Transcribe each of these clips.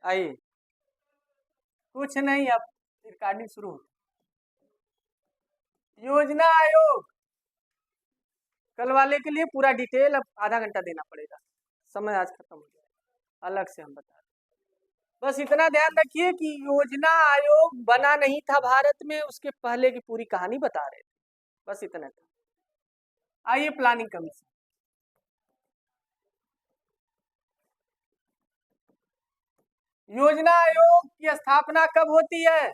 आइए, कुछ नहीं, अब रिकॉर्डिंग शुरू हो। योजना आयोग कल वाले के लिए पूरा डिटेल अब आधा घंटा देना पड़ेगा, समय आज खत्म हो जाएगा, अलग से हम बता दें। बस इतना ध्यान रखिए कि योजना आयोग बना नहीं था भारत में, उसके पहले की पूरी कहानी बता रहे थे, बस इतना था। आइए, प्लानिंग कमीशन। योजना आयोग की स्थापना कब होती है?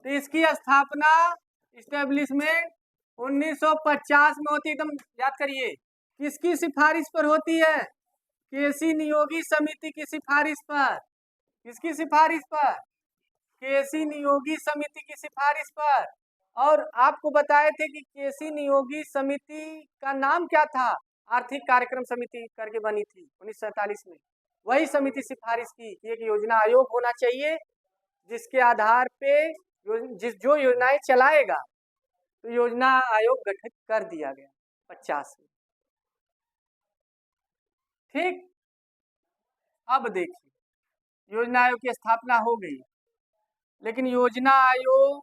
तो इसकी स्थापना इस्टेब्लिशमेंट 1950 में होती है, एकदम याद करिए। किसकी सिफारिश पर होती है? केसी नियोगी समिति की सिफारिश पर। किसकी सिफारिश पर? केसी नियोगी समिति की सिफारिश पर। और आपको बताए थे कि केसी नियोगी समिति का नाम क्या था? आर्थिक कार्यक्रम समिति करके बनी थी 1947 में। वही समिति सिफारिश की कि एक योजना आयोग होना चाहिए जिसके आधार पे जो योजनाएं चलाएगा, तो योजना आयोग गठित कर दिया गया 50 में। ठीक, अब देखिए, योजना आयोग की स्थापना हो गई, लेकिन योजना आयोग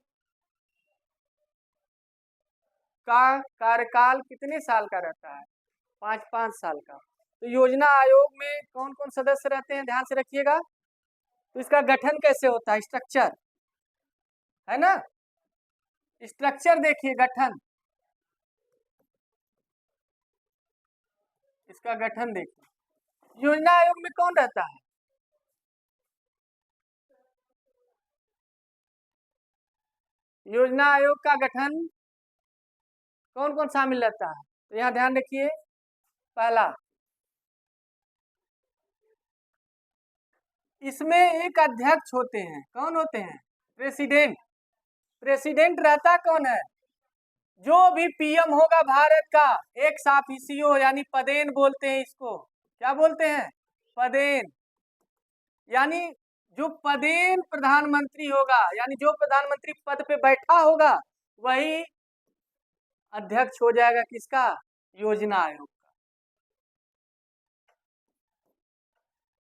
का कार्यकाल कितने साल का रहता है? 5-5 साल का। तो योजना आयोग में कौन कौन सदस्य रहते हैं, ध्यान से रखिएगा। तो इसका गठन कैसे होता है? स्ट्रक्चर है ना, स्ट्रक्चर देखिए, गठन, इसका गठन देखिए। योजना आयोग में कौन रहता है? योजना आयोग का गठन कौन कौन शामिल रहता है? तो यहाँ ध्यान रखिए, पहला, इसमें एक अध्यक्ष होते हैं। कौन होते हैं? प्रेसिडेंट। प्रेसिडेंट रहता कौन है? जो भी पीएम होगा भारत का, एक्स ऑफिसियो, यानी पदेन बोलते हैं इसको। क्या बोलते हैं? पदेन। यानी जो पदेन प्रधानमंत्री होगा, यानी जो प्रधानमंत्री पद पे बैठा होगा, वही अध्यक्ष हो जाएगा किसका? योजना आयोग का।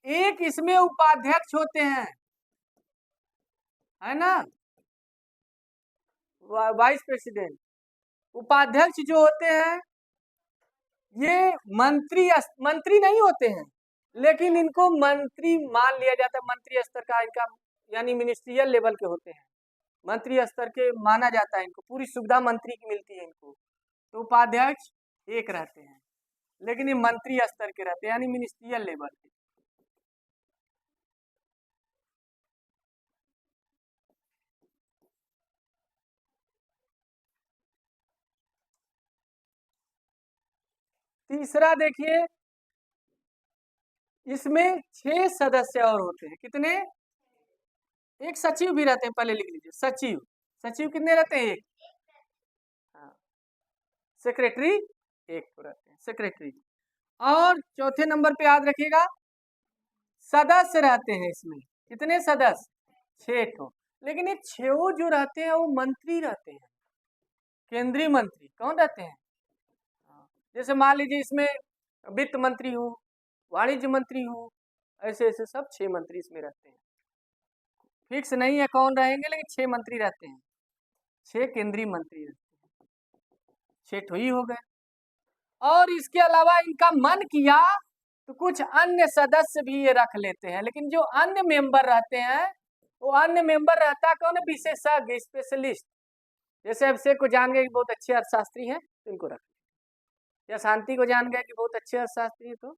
एक इसमें उपाध्यक्ष होते हैं, है ना, वाइस प्रेसिडेंट। उपाध्यक्ष जो होते हैं ये मंत्री नहीं होते हैं, लेकिन इनको मंत्री मान लिया जाता है, मंत्री स्तर का इनका, यानी मिनिस्ट्रियल लेवल के होते हैं, मंत्री स्तर के माना जाता है इनको, पूरी सुविधा मंत्री की मिलती है इनको। तो उपाध्यक्ष एक रहते हैं, लेकिन ये मंत्री स्तर के रहते हैं, यानी मिनिस्ट्रियल लेवल के। तीसरा देखिए, इसमें 6 सदस्य और होते हैं। कितने? एक सचिव भी रहते हैं, पहले लिख लीजिए, सचिव। सचिव कितने रहते हैं? एक। हाँ, सेक्रेटरी एक तो रहते हैं, सेक्रेटरी। और चौथे नंबर पे याद रखिएगा, सदस्य रहते हैं इसमें। कितने सदस्य? 6 ठो। लेकिन ये 6 जो रहते हैं वो मंत्री रहते हैं, केंद्रीय मंत्री। कौन रहते हैं? जैसे मान लीजिए इसमें वित्त मंत्री हो, वाणिज्य मंत्री हो, ऐसे ऐसे सब 6 मंत्री इसमें रहते हैं। फिक्स नहीं है कौन रहेंगे, लेकिन 6 मंत्री रहते हैं, 6 केंद्रीय मंत्री रहते हैं, 6 ठो ही हो गए। और इसके अलावा इनका मन किया तो कुछ अन्य सदस्य भी ये रख लेते हैं, लेकिन जो अन्य मेंबर रहते हैं, वो अन्य मेंबर रहता कौन है? विशेषज्ञ, स्पेशलिस्ट। जैसे अभिषेक को जान गए कि बहुत अच्छे अर्थशास्त्री हैं, तो इनको रख, या शांति को जान गए कि बहुत अच्छे अर्थशास्त्री हैं, तो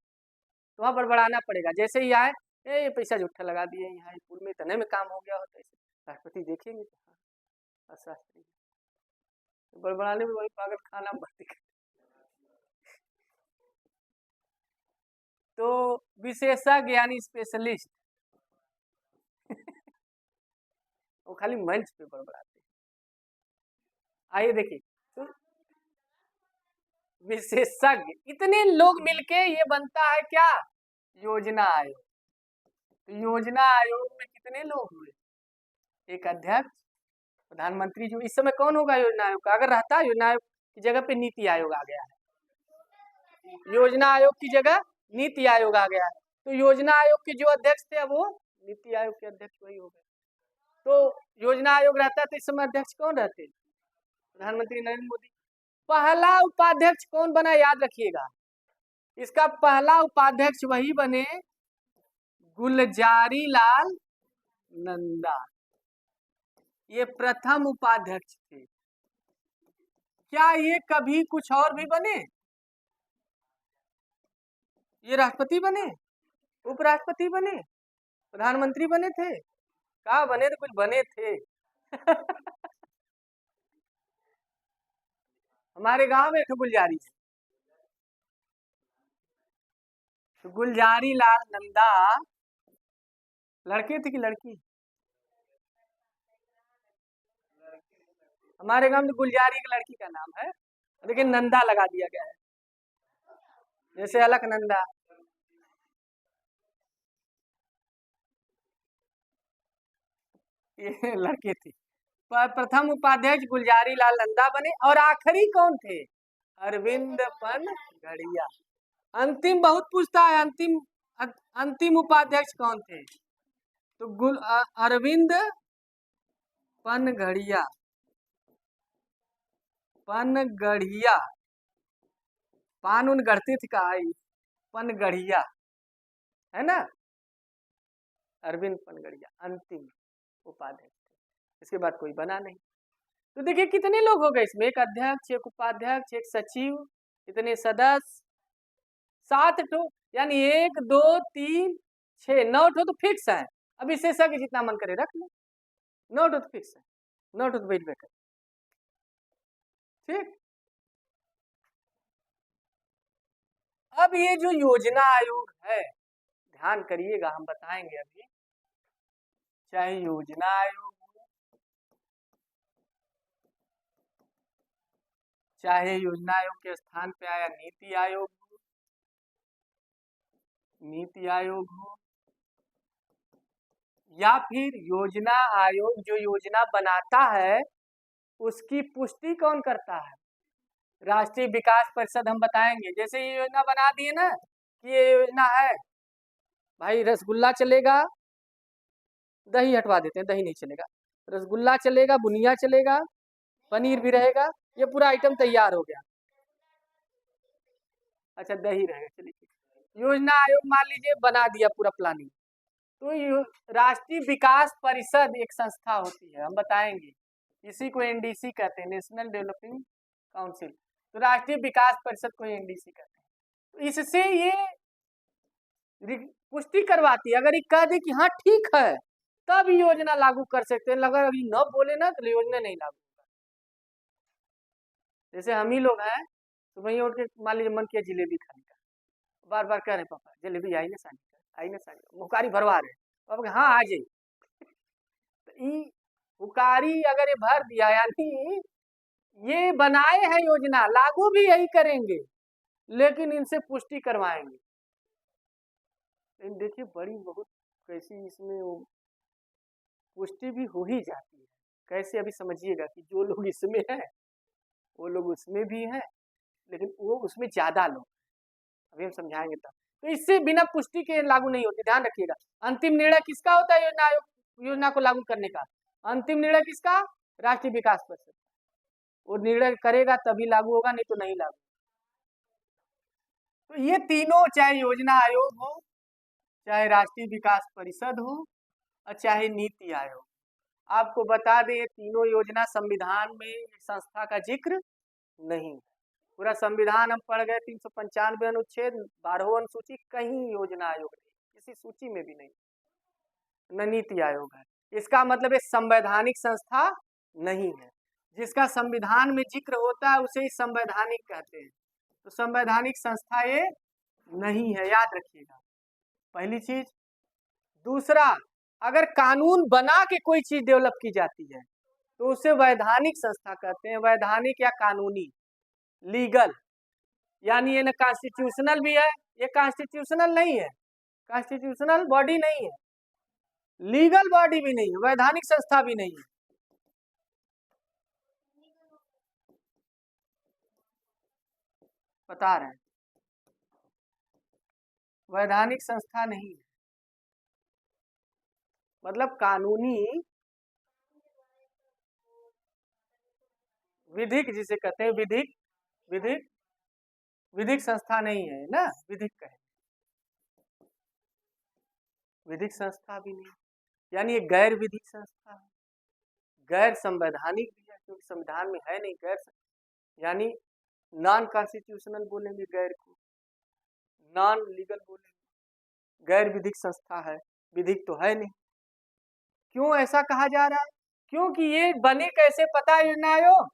वहाँ बड़बड़ाना पड़ेगा। जैसे ही आए, ये पैसा झूठा लगा दिए, यहाँ पुल में इतने में काम हो गया होता है, राष्ट्रपति देखेंगे अर्थशास्त्री, बड़बड़ाने में वही पागल खाना भर्ती कर। तो विशेषज्ञ यानी स्पेशलिस्ट वो खाली मंच पे बड़बड़ाते हैं। आइए देखिए, तो विशेषज्ञ, इतने लोग मिलके ये बनता है क्या? योजना आयोग। तो योजना आयोग में कितने लोग हुए? एक अध्यक्ष, प्रधानमंत्री। जो इस समय कौन होगा योजना आयोग का? अगर रहता योजना आयोग की जगह पे नीति आयोग आ गया है, योजना आयोग की जगह नीति आयोग आ गया है। तो योजना आयोग के जो अध्यक्ष थे वो नीति आयोग के अध्यक्ष वही हो गए। तो योजना आयोग रहता है तो इस समय अध्यक्ष कौन रहते? प्रधानमंत्री नरेंद्र मोदी। पहला उपाध्यक्ष कौन बना, याद रखिएगा, इसका पहला उपाध्यक्ष वही बने गुलजारी लाल नंदा, ये प्रथम उपाध्यक्ष थे। क्या ये कभी कुछ और भी बने? ये राष्ट्रपति बने, उपराष्ट्रपति बने, प्रधानमंत्री बने थे? कहा बने तो कुछ बने थे। हमारे गांव में एक गुलजारी, तो गुलजारी लाल नंदा लड़के थे कि लड़की? हमारे गांव में गुलजारी एक लड़की का नाम है, लेकिन नंदा लगा दिया गया है, जैसे अलकनंदा। ये लड़के थे। प्रथम उपाध्यक्ष गुलजारी लाल नंदा बने, और आखिरी कौन थे? अरविंद पनघड़िया। अंतिम बहुत पूछता है, अंतिम उपाध्यक्ष कौन थे? तो अरविंद पनघड़िया। पनगढ़िया, पान उन गढ़ते थे का, पनगढ़िया है ना, अरविंद पनगढ़िया अंतिम उपाध्यक्ष थे। इसके बाद कोई बना नहीं। तो देखिए कितने लोग हो गए इसमें, एक अध्यक्ष, एक उपाध्यक्ष, एक सचिव, कितने सदस्य? 7 ठो, यानी 1 2 3 6 9 ठो तो फिक्स है। अब इससे सके जितना मन करे रख लो, 9 ठो तो फिक्स है, 9 ठो तो बैठ बैठ। ठीक। अब ये जो योजना आयोग है, ध्यान करिएगा, हम बताएंगे अभी, चाहे योजना आयोग हो, चाहे योजना आयोग के स्थान पे आया नीति आयोग हो, नीति आयोग हो, या फिर योजना आयोग जो योजना बनाता है उसकी पुष्टि कौन करता है? राष्ट्रीय विकास परिषद। हम बताएंगे, जैसे ये योजना बना दिए ना कि ये योजना है, भाई रसगुल्ला चलेगा, दही हटवा देते हैं, दही नहीं चलेगा, रसगुल्ला चलेगा, बुनिया चलेगा, पनीर भी रहेगा, ये पूरा आइटम तैयार हो गया। अच्छा दही रहेगा, चलिए। योजना आयोग मान लीजिए बना दिया पूरा प्लानिंग, तो राष्ट्रीय विकास परिषद एक संस्था होती है, हम बताएंगे, इसी को एनडीसी कहते हैं, नेशनल डेवलपिंग काउंसिल। तो राष्ट्रीय विकास परिषद को एनडीसी कहते हैं। तो इससे ये पुष्टि करवाती है, अगर ये कह दे कि हाँ ठीक है तब योजना लागू कर सकते हैं, अगर अभी न बोले ना तो योजना नहीं लागू। जैसे हम ही लोग हैं, सुबह उठ के मान लीजिए मन किया जिलेबी खाने का, बार बार कह रहे पापा जलेबी आई ना सानी, आई ना सानी, मुकारी भरवा रहे, पापा हाँ आ जाइए। तो मुकारी अगर ये भर दिया, यानी ये बनाए हैं योजना, लागू भी यही करेंगे, लेकिन इनसे पुष्टि करवाएंगे। लेकिन देखिए बड़ी बहुत कैसी इसमें पुष्टि भी हो ही जाती है। कैसे, अभी समझिएगा कि जो लोग इसमें हैं वो लोग उसमें भी हैं, लेकिन वो उसमें ज्यादा लोग, अभी हम समझाएंगे तब। तो इससे बिना पुष्टि के लागू नहीं होती, ध्यान रखिएगा। अंतिम निर्णय किसका होता है योजना आयोग, योजना को लागू करने का? अंतिम निर्णय किसका? राष्ट्रीय विकास परिषद। वो निर्णय करेगा तभी लागू होगा, नहीं तो नहीं लागू। तो ये तीनों, चाहे योजना आयोग हो, चाहे राष्ट्रीय विकास परिषद हो, और चाहे नीति आयोग, आपको बता दें तीनों योजना संविधान में संस्था का जिक्र नहीं। पूरा संविधान हम पढ़ गए, 395 अनुच्छेद, 12वां अनुसूची, कहीं योजना आयोग नहीं, किसी सूची में भी नहीं, न नीति आयोग है। इसका मतलब ये संवैधानिक संस्था नहीं है। जिसका संविधान में जिक्र होता है उसे ही संवैधानिक कहते हैं। तो संवैधानिक संस्था ये नहीं है, याद रखिएगा, पहली चीज। दूसरा, अगर कानून बना के कोई चीज डेवलप की जाती है तो उसे वैधानिक संस्था कहते हैं, वैधानिक या कानूनी, लीगल। यानी ये न कॉन्स्टिट्यूशनल भी है, ये कॉन्स्टिट्यूशनल नहीं है, कॉन्स्टिट्यूशनल बॉडी नहीं है, लीगल बॉडी भी नहीं है, वैधानिक संस्था भी नहीं है। बता रहे हैं, वैधानिक संस्था नहीं है। मतलब कानूनी विधिक जिसे कहते हैं, विधिक विधिक विधिक संस्था नहीं है ना, विधिक कहे, विधिक संस्था भी नहीं, यानी ये गैर विधिक संस्था है, गैर संवैधानिक भी है क्योंकि संविधान में है नहीं, गैर यानी नॉन कॉन्स्टिट्यूशनल बोलेंगे गैर को, नॉन लीगल बोलेंगे, गैर विधिक संस्था है, विधिक तो है नहीं। क्यों ऐसा कहा जा रहा है? क्योंकि ये बने कैसे पता है योजना आयोग?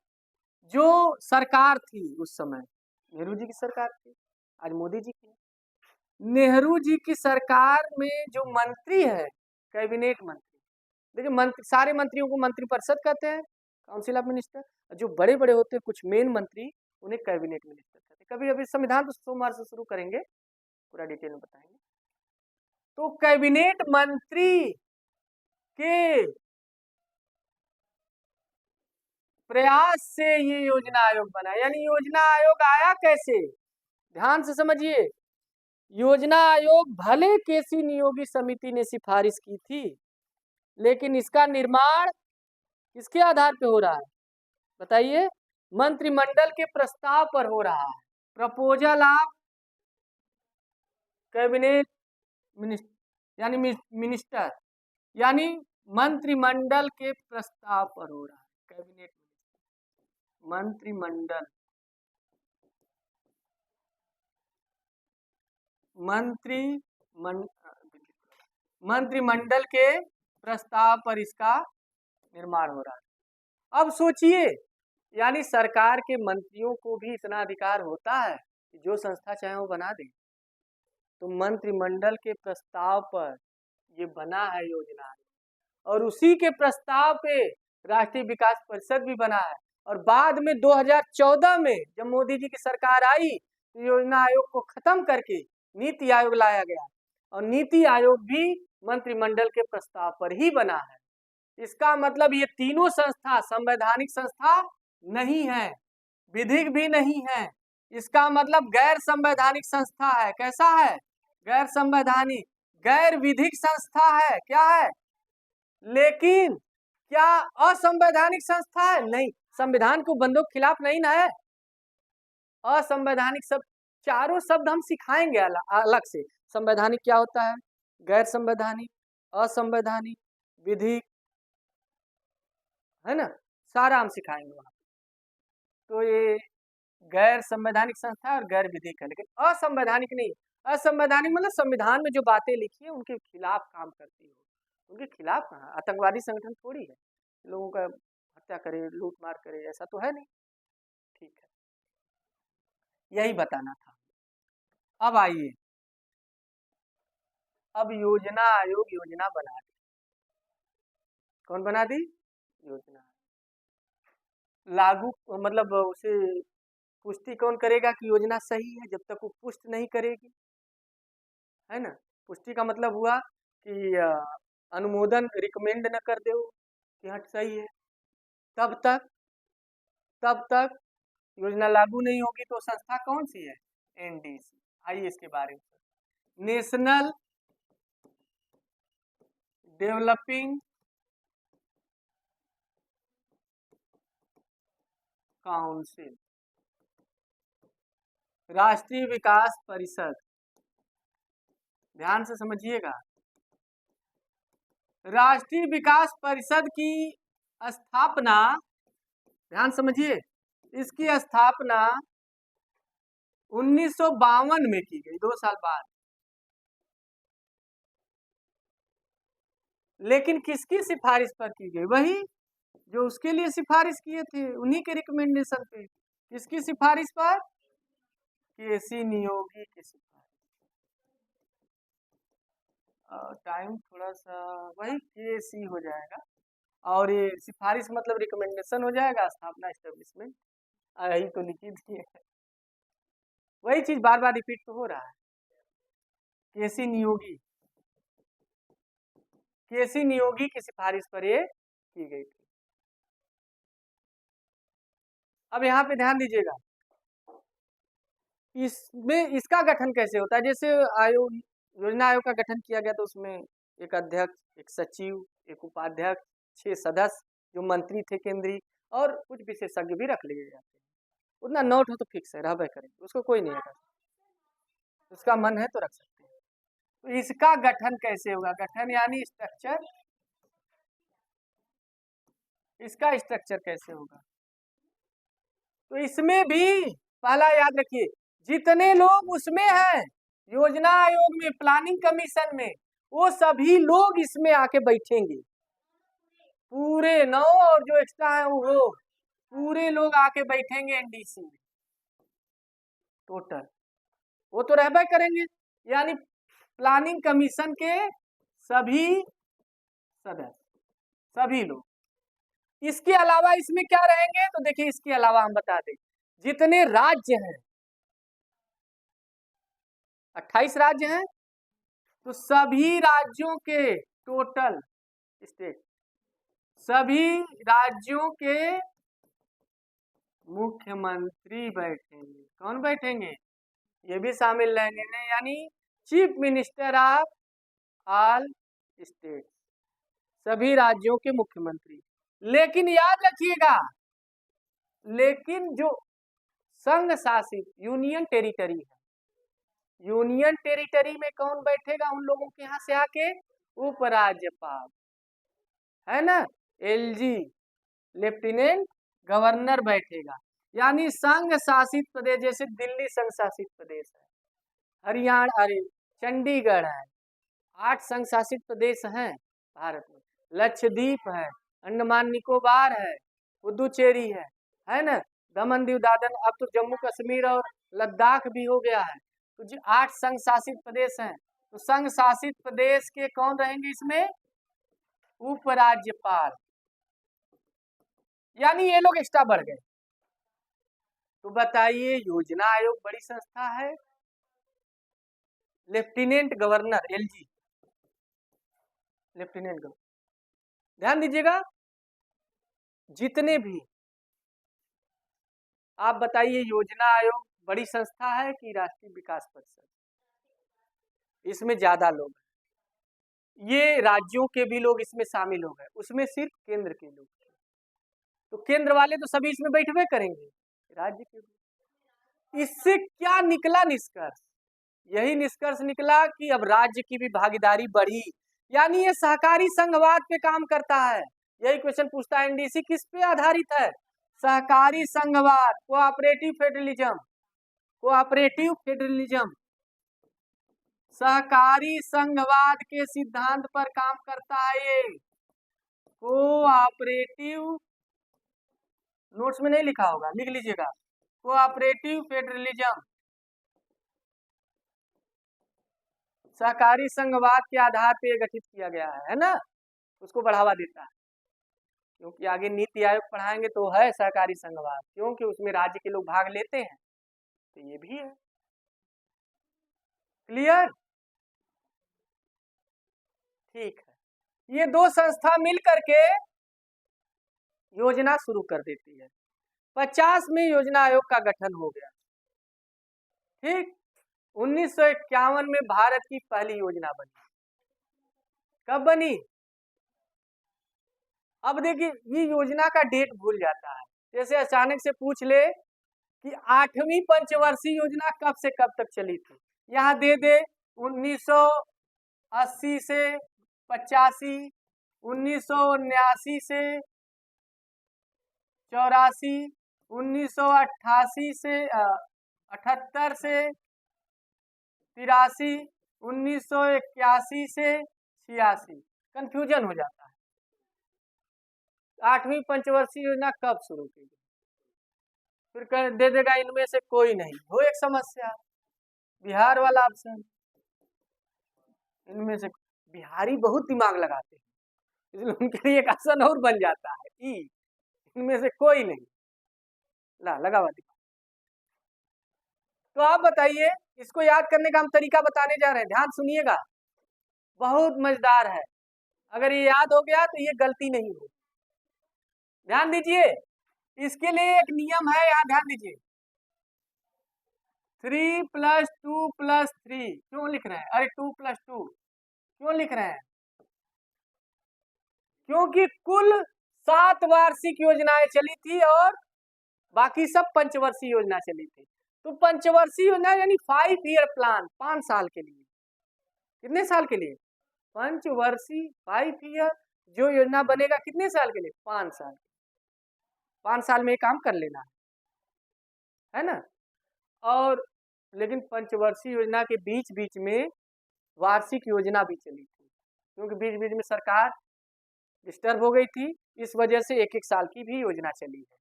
जो सरकार थी उस समय नेहरू जी की सरकार थी, आज मोदी जी की, नेहरू जी की सरकार में जो मंत्री है कैबिनेट मंत्री, देखिए मंत्री, सारे मंत्रियों को मंत्रिपरिषद कहते हैं, काउंसिल ऑफ मिनिस्टर, जो बड़े बड़े होते हैं कुछ मेन मंत्री उन्हें कैबिनेट मिनिस्टर कहते हैं। कभी अभी संविधान तो सोमवार से शुरू करेंगे, पूरा डिटेल में बताएंगे। तो कैबिनेट मंत्री के प्रयास से ये योजना आयोग बना, यानी योजना आयोग आया कैसे, ध्यान से समझिए। योजना आयोग भले केसी नियोगी समिति ने सिफारिश की थी, लेकिन इसका निर्माण किसके आधार पे हो रहा है बताइए? मंत्रिमंडल के प्रस्ताव पर हो रहा है, प्रपोजल ऑफ कैबिनेट मिनिस्टर, यानी मिनिस्टर, यानी मंत्रिमंडल के प्रस्ताव पर हो रहा है, कैबिनेट मंत्रिमंडल, मंत्रिमंडल के प्रस्ताव पर इसका निर्माण हो रहा है। अब सोचिए, यानी सरकार के मंत्रियों को भी इतना अधिकार होता है कि जो संस्था चाहे वो बना दे। तो मंत्रिमंडल के प्रस्ताव पर ये बना है योजना, और उसी के प्रस्ताव पे राष्ट्रीय विकास परिषद भी बना है। और बाद में 2014 में जब मोदी जी की सरकार आई तो योजना आयोग को खत्म करके नीति आयोग लाया गया, और नीति आयोग भी मंत्रिमंडल के प्रस्ताव पर ही बना है। इसका मतलब ये तीनों संस्था संवैधानिक संस्था नहीं है, विधिक भी नहीं है, इसका मतलब गैर संवैधानिक संस्था है। कैसा है? गैर संवैधानिक, गैर विधिक संस्था है। क्या है? लेकिन क्या असंवैधानिक संस्था है? नहीं, संविधान के बंदों के खिलाफ नहीं ना है। असंवैधानिक सब चारों शब्द हम सिखाएंगे अलग से। संवैधानिक क्या होता है, गैर संवैधानिक, असंवैधानिक, विधिक, है ना, सारा हम सिखाएंगे वहां। तो ये गैर संवैधानिक संस्था और गैर विधिक है, लेकिन असंवैधानिक नहीं। असंवैधानिक मतलब संविधान में जो बातें लिखी है उनके खिलाफ काम करती हो, उनके खिलाफ कहाँ, आतंकवादी संगठन थोड़ी है, लोगों का हत्या करे, लूट मार करे, ऐसा तो है नहीं। ठीक है, यही बताना था। अब आइए, अब योजना आयोग योजना बना दी, कौन बना दी? योजना लागू, मतलब उसे पुष्टि कौन करेगा कि योजना सही है, जब तक वो पुष्टि नहीं करेगी, है ना। पुष्टि का मतलब हुआ कि अनुमोदन, रिकमेंड न कर दे कि हाँ सही है, तब तक योजना लागू नहीं होगी। तो संस्था कौन सी है? एनडीसी। आइए इसके बारे में, नेशनल डेवलपिंग काउंसिल, राष्ट्रीय विकास परिषद, ध्यान से समझिएगा। राष्ट्रीय विकास परिषद की स्थापना, ध्यान समझिए, इसकी स्थापना 1952 में की गई, 2 साल बाद। लेकिन किसकी सिफारिश पर की गई? वही जो उसके लिए सिफारिश किए थे, उन्हीं के रिकमेंडेशन पे। किसकी सिफारिश पर? केसी नियोगी की सिफारिश। टाइम थोड़ा सा, वही केसी हो जाएगा, और ये सिफारिश मतलब रिकमेंडेशन हो जाएगा, स्थापना एस्टेब्लिशमेंट, यही तो लिखी थी है। वही चीज बार बार रिपीट तो हो रहा है। केसी नियोगी, केसी नियोगी की सिफारिश पर ये की गई थी। अब यहाँ पे ध्यान दीजिएगा, इसमें इसका गठन कैसे होता है? जैसे आयोग, योजना आयोग का गठन किया गया तो उसमें एक अध्यक्ष, एक सचिव, एक उपाध्यक्ष, 6 सदस्य जो मंत्री थे केंद्रीय, और कुछ विशेषज्ञ भी रख लिए जाते हैं। उतना नोट हो तो फिक्स है, रहबे करेंगे, उसको कोई नहीं हटा सकता। उसका मन है तो रख सकते हैं। तो इसका गठन कैसे होगा? गठन यानी स्ट्रक्चर, इसका स्ट्रक्चर कैसे होगा? तो इसमें भी पहला याद रखिए, जितने लोग उसमें हैं योजना आयोग में, प्लानिंग कमीशन में, वो सभी लोग इसमें आके बैठेंगे, पूरे 9 और जो एक्स्ट्रा है वो पूरे लोग आके बैठेंगे एनडीसी में टोटल, वो तो रहबे करेंगे। यानी प्लानिंग कमीशन के सभी सदस्य, सभी लोग। इसके अलावा इसमें क्या रहेंगे? तो देखिए, इसके अलावा हम बता दें, जितने राज्य हैं, 28 राज्य हैं, तो सभी राज्यों के टोटल स्टेट, सभी राज्यों के मुख्यमंत्री बैठेंगे। कौन बैठेंगे? ये भी शामिल रहेंगे ना, यानी chief minister of all state, सभी राज्यों के मुख्यमंत्री। लेकिन याद रखिएगा, लेकिन जो संघ शासित यूनियन टेरिटरी है, यूनियन टेरिटरी में कौन बैठेगा उन लोगों के यहाँ से आके? उपराज्यपाल, है ना, एलजी, लेफ्टिनेंट गवर्नर बैठेगा। यानी संघ शासित प्रदेश, जैसे दिल्ली संघ शासित प्रदेश है, हरियाणा, अरे चंडीगढ़ है, 8 संघ शासित प्रदेश हैं भारत में, लक्षद्वीप है, अंडमान निकोबार है, पुदुचेरी है ना, दमन दीव दादन, अब तो जम्मू कश्मीर और लद्दाख भी हो गया है। तो जो 8 संघ शासित प्रदेश हैं, तो संघ शासित प्रदेश के कौन रहेंगे इसमें? उपराज्यपाल। यानी ये लोग एक्स्ट्रा बढ़ गए। तो बताइए, योजना आयोग बड़ी संस्था है, lieutenant governor LG, lieutenant governor, ध्यान दीजिएगा, जितने भी आप बताइए, योजना आयोग बड़ी संस्था है कि राष्ट्रीय विकास परिषद? इसमें ज्यादा लोग हैं, ये राज्यों के भी लोग इसमें शामिल हो गए, उसमें सिर्फ केंद्र के लोग। तो केंद्र वाले तो सभी इसमें बैठवे करेंगे, राज्य के। इससे क्या निकला निष्कर्ष? यही निष्कर्ष निकला कि अब राज्य की भी भागीदारी बढ़ी, यानी ये सहकारी संघवाद पे काम करता है। यही क्वेश्चन पूछता है एनडीसी, किस पे आधारित है? सहकारी संघवाद, कोऑपरेटिव फेडरलिज्म, कोऑपरेटिव फेडरलिज्म, सहकारी संघवाद के सिद्धांत पर काम करता है ये। कोऑपरेटिव, नोट्स में नहीं लिखा होगा, लिख लीजिएगा, कोऑपरेटिव फेडरलिज्म, सहकारी संघवाद के आधार पर गठित किया गया है ना, उसको बढ़ावा देता है। क्योंकि आगे नीति आयोग पढ़ाएंगे तो है सहकारी संघवाद, क्योंकि उसमें राज्य के लोग भाग लेते हैं, तो ये भी है। क्लियर? ठीक है, ये 2 संस्था मिल करके योजना शुरू कर देती है। 50 में योजना आयोग का गठन हो गया। ठीक, 1951 में भारत की पहली योजना बनी। कब बनी? अब देखिए, ये योजना का डेट भूल जाता है, जैसे अचानक से पूछ ले कि 8वीं पंचवर्षीय योजना कब से कब तक चली थी, यहाँ दे दे 1980 से 85, 1979 से 84, 1988 से 78 से 83, 1981 से 86, कंफ्यूजन हो जाता है। 8वीं पंचवर्षीय योजना कब शुरू की गई? फिर दे देगा इनमें से कोई नहीं, हो एक समस्या, बिहार वाला ऑप्शन। इनमें से बिहारी बहुत दिमाग लगाते हैं, इसलिए उनके लिए एक ऑप्शन और बन जाता है ई, इनमें से कोई नहीं। ला लगा हुआ दिमाग। तो आप बताइए, इसको याद करने का हम तरीका बताने जा रहे हैं, ध्यान सुनिएगा, बहुत मजेदार है। अगर ये याद हो गया तो ये गलती नहीं होगी। ध्यान दीजिए, इसके लिए एक नियम है, यहाँ ध्यान दीजिए, 3 + 2 + 3 क्यों लिख रहे हैं? अरे 2 + 2 क्यों लिख रहे हैं? क्योंकि कुल 7 वार्षिक योजनाएं चली थी और बाकी सब पंचवर्षीय योजना चली थी। तो पंचवर्षीय योजना यानी 5 ईयर प्लान, 5 साल के लिए। कितने साल के लिए? पंचवर्षीय 5 ईयर जो योजना बनेगा कितने साल के लिए? 5 साल। 5 साल में ये काम कर लेना है ना। और लेकिन पंचवर्षीय योजना के बीच बीच में वार्षिक योजना भी चली थी, क्योंकि बीच बीच में सरकार डिस्टर्ब हो गई थी, इस वजह से एक एक साल की भी योजना चली है।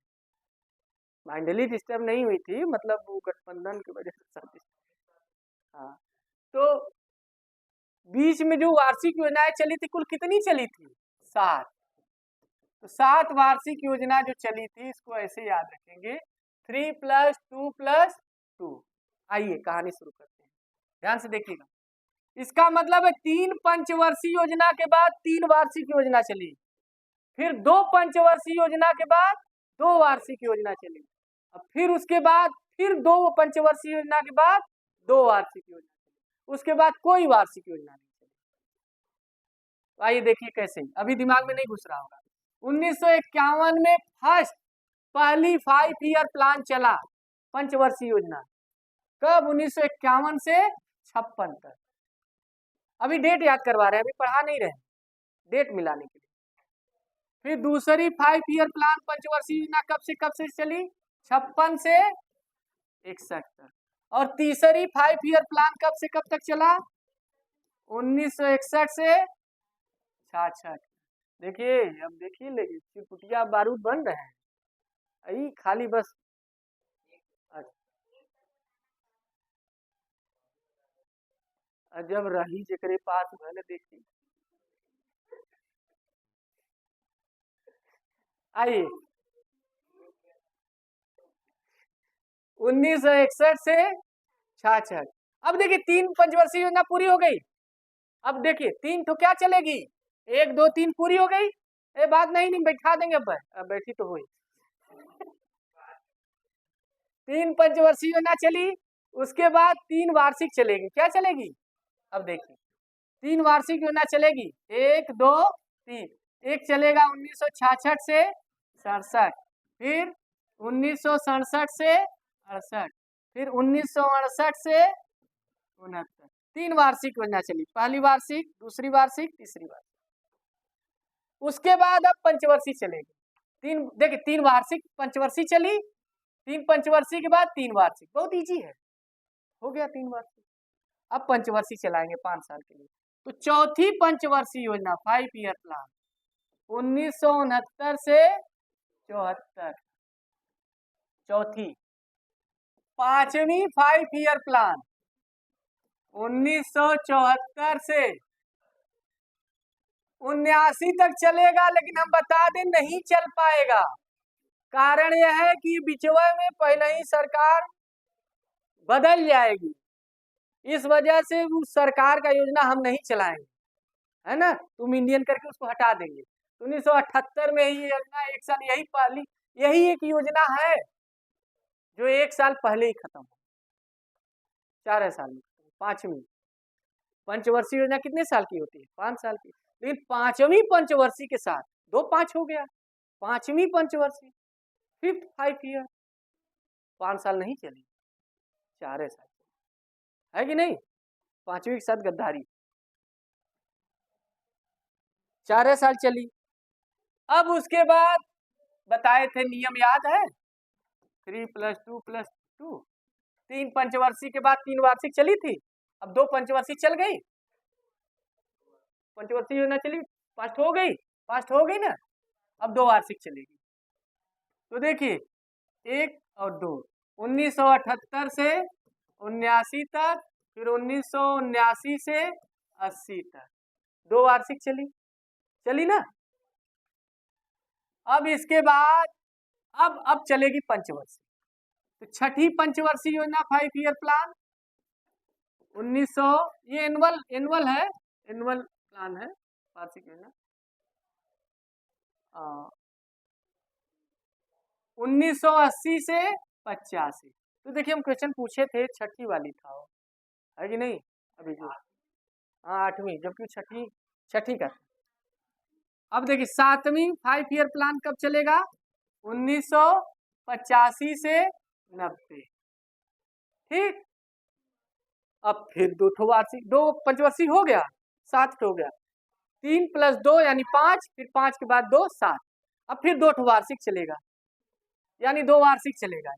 माइंडली डिस्टर्ब नहीं हुई थी, मतलब वो गठबंधन की वजह से सब। हाँ, तो बीच में जो वार्षिक योजनाएं चली थी, कुल कितनी चली थी? 7। तो 7 वार्षिक योजना जो चली थी, इसको ऐसे याद रखेंगे, 3 + 2 + 2। आइए कहानी शुरू करते हैं, ध्यान से देखिएगा। इसका मतलब है 3 पंचवर्षीय योजना के बाद 3 वार्षिक योजना चली, फिर 2 पंचवर्षीय योजना के बाद 2 वार्षिक योजना चली, अब फिर उसके बाद फिर 2 पंचवर्षीय योजना के बाद 2 वार्षिक योजना चली, उसके बाद कोई वार्षिक योजना नहीं चली। तो आइए देखिए कैसे, अभी दिमाग में नहीं घुस रहा होगा। 1951 में फर्स्ट पहली 5 ईयर प्लान चला, पंचवर्षीय योजना। कब? 1951 से 56 तक। अभी डेट याद करवा रहे हैं, अभी पढ़ा नहीं रहे, डेट मिलाने के लिए। फिर दूसरी 5 ईयर प्लान पंचवर्षीय योजना कब से चली? 56 से 61 तक। और तीसरी 5 ईयर प्लान कब तक चला? 1961 से 66। देखिए, अब देखिए, लेकिन चिरकुटिया बारूद बन रहे हैं, यही खाली बस। जब रही जेकरे पास भले देखी। आइए 1961 से 66। अब देखिए 3 पंचवर्षीय योजना पूरी हो गई। अब देखिए 3 तो क्या चलेगी, 1 2 3 पूरी हो गई। ये बात नहीं बैठा देंगे, अब बैठी तो हुई। 3 पंचवर्षीय योजना चली, उसके बाद 3 वार्षिक चलेगी। क्या चलेगी? अब देखिए 3 वार्षिक योजना चलेगी, 1 2 3। एक चलेगा 1966 से 67, फिर 1967 से 68, फिर 1968 से 69। 3 वार्षिक योजना चली, पहली वार्षिक, दूसरी वार्षिक, तीसरी वार्षिक। उसके बाद अब पंचवर्षीय चलेगी। 3 देखिए 3 वार्षिक पंचवर्षीय चली, 3 पंचवर्षीय के बाद 3 वार्षिक। बहुत इजी है, हो गया 3 वार्षिक। अब पंचवर्षीय चलाएंगे 5 साल के लिए। तो चौथी पंचवर्षीय योजना 5 ईयर प्लान 1969 से 74। चौथी। पांचवी 5 ईयर प्लान 1974 से 79 तक चलेगा, लेकिन हम बता दें नहीं चल पाएगा। कारण यह है कि बिचवा में पहले ही सरकार बदल जाएगी, इस वजह से उस सरकार का योजना हम नहीं चलाएंगे, है ना। तुम इंडियन करके उसको हटा देंगे। 1978 में ही योजना 1 साल, यही एक योजना है जो 1 साल पहले ही खत्म हो, 4 साल में। 5वीं पंचवर्षीय योजना कितने साल की होती है? 5 साल की। लेकिन 5वीं पंचवर्षीय के साथ 2 5 हो गया, 5वीं पंचवर्षीय, 5th 5 ईयर, 5 साल नहीं चली, 4 साल है कि नहीं। 5वीं के साथ गद्दारी, 4 साल चली। अब उसके बाद बताए थे नियम याद है, 3 + 2 + 2। 3 पंचवर्षीय के बाद 3 वार्षिक चली थी, अब 2 पंचवर्षीय चल गई। पंचवर्षीय योजना चली, पास्ट हो गई ना। अब 2 वार्षिक चलेगी। तो देखिए 1 और 2, 1978 से 79 तक, फिर 1979 से 80 तक 2 वार्षिक चली ना। अब इसके बाद अब चलेगी पंचवर्षीय। तो छठी पंचवर्षीय योजना 5 ईयर प्लान 1900, ये एनुअल है, एनुअल प्लान है वार्षिक योजना। 1980 से 85। तो देखिए हम क्वेश्चन पूछे थे, छठी वाली था वो, है कि नहीं। अभी जो 8वीं, जबकि छठी का अब देखिए 7वीं 5 ईयर प्लान कब चलेगा? 1985 से 90। ठीक, अब फिर 2 ठो वार्षिक, 2 पंचवार्षिक हो गया, 7 हो गया, 3 + 2 यानी 5, फिर 5 के बाद 2 7। अब फिर 2 ठो वार्षिक चलेगा, यानी 2 वार्षिक चलेगा,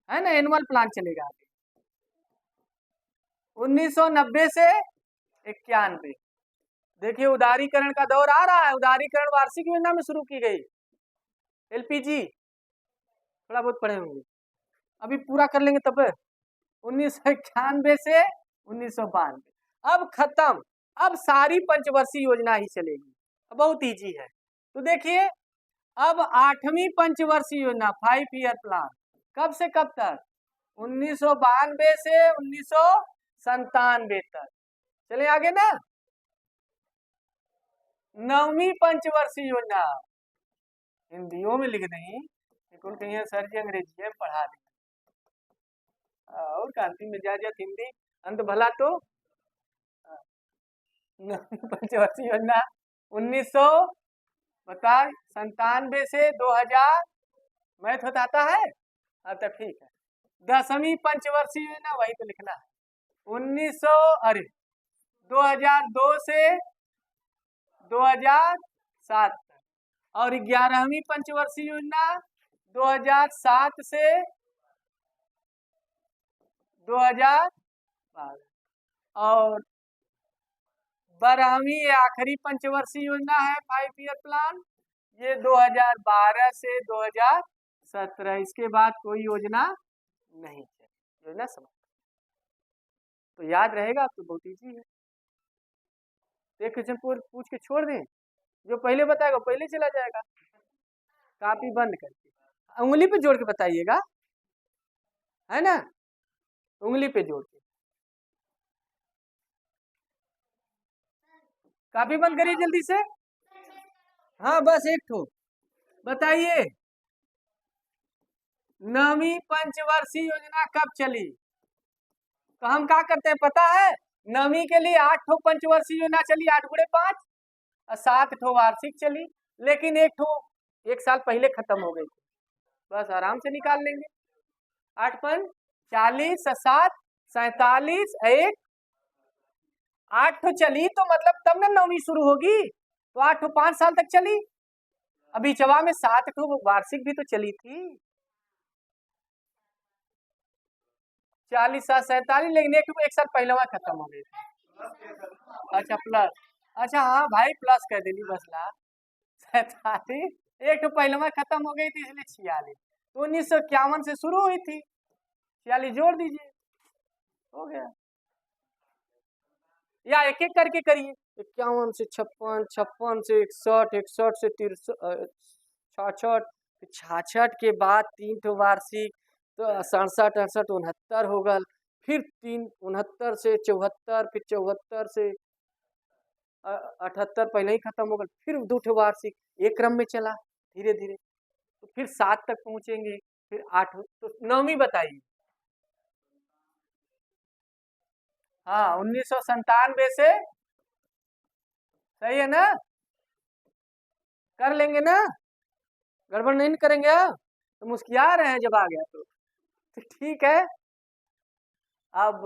है ना, एनुअल प्लान चलेगा। 1990 से 91, देखिए उदारीकरण का दौर आ रहा है। उदारीकरण वार्षिक योजना में शुरू की गई। एलपीजी थोड़ा बहुत पढ़े होंगे, अभी पूरा कर लेंगे तब। 1991 से 1992, अब खत्म। अब सारी पंचवर्षीय योजना ही चलेगी, बहुत इजी है। तो देखिए अब 8वीं पंचवर्षीय योजना 5 ईयर प्लान कब से कब तक? 1992 से 1997 तक। चले आगे ना। 9वीं पंचवर्षीय योजना हिंदियों में लिख दें, बिल्कुल कहीं सर जी अंग्रेजी में पढ़ा दें, और कांति मिजाज हिंदी अंत भला। तो 9वीं पंचवर्षीय योजना 1900 बता 97 से 2000, मैथ बताता है। हाँ तो ठीक है। 10वीं पंचवर्षीय योजना वही तो लिखना है, 2002 से 2007 तक। और 11वीं पंचवर्षीय योजना 2007 से 2012। और 12वीं आखिरी पंचवर्षीय योजना है 5 ईयर प्लान, ये 2012 से 2017। इसके बाद कोई योजना नहीं है। योजना समझ तो याद रहेगा, तो बहुत ईजी है। एक क्वेश्चन पूछ के छोड़ दें, जो पहले बताएगा पहले चला जाएगा। कापी बंद करके उंगली पे जोड़ के बताइएगा, है ना, उंगली पे जोड़ के। कापी बंद करिए जल्दी से। हाँ बस एक ठो बताइए, 9वीं पंचवर्षीय योजना कब चली? तो हम क्या करते हैं पता है, 9वीं के लिए 8 ठो पंचवर्षीय योजना चली, 8 × 5 और 7 ठो वार्षिक चली। लेकिन एक ठो 1 साल पहले खत्म हो गई, बस आराम से निकाल लेंगे। 8 × 40 और 7 47, 1 8 ठो चली तो मतलब तब ना 9वीं शुरू होगी, तो 8 ठो 5 साल तक चली। अभी चवा में 7 ठो वार्षिक भी तो चली थी। 40 7 47, लेकिन एक साल पहले खत्म हो गई थी। अच्छा प्लस, अच्छा हाँ भाई प्लस कर देली बसला 47, एक तो पहले खत्म हो गई थी इसलिए 46। तो 1951 से शुरू हुई थी, 46 जोड़ दीजिए, हो गया। या एक एक करके करिए, 51 से 56, 56 से 61, 61 से 63, 66, 66 के बाद 3 ठो वार्षिक, तो 67 68 69 हो गल। फिर 69 से 74, फिर 74 से 78 पहले ही खत्म हो गल। फिर 2 ठो वार्षिक, एक क्रम में चला धीरे धीरे, तो फिर 7 तक पहुंचेंगे, फिर 8। तो 9वीं बताइए। हाँ 1997 से, सही है ना, कर लेंगे ना, गड़बड़ नहीं करेंगे। तो मुस्कुरा रहे हैं जब आ गया तो ठीक है। अब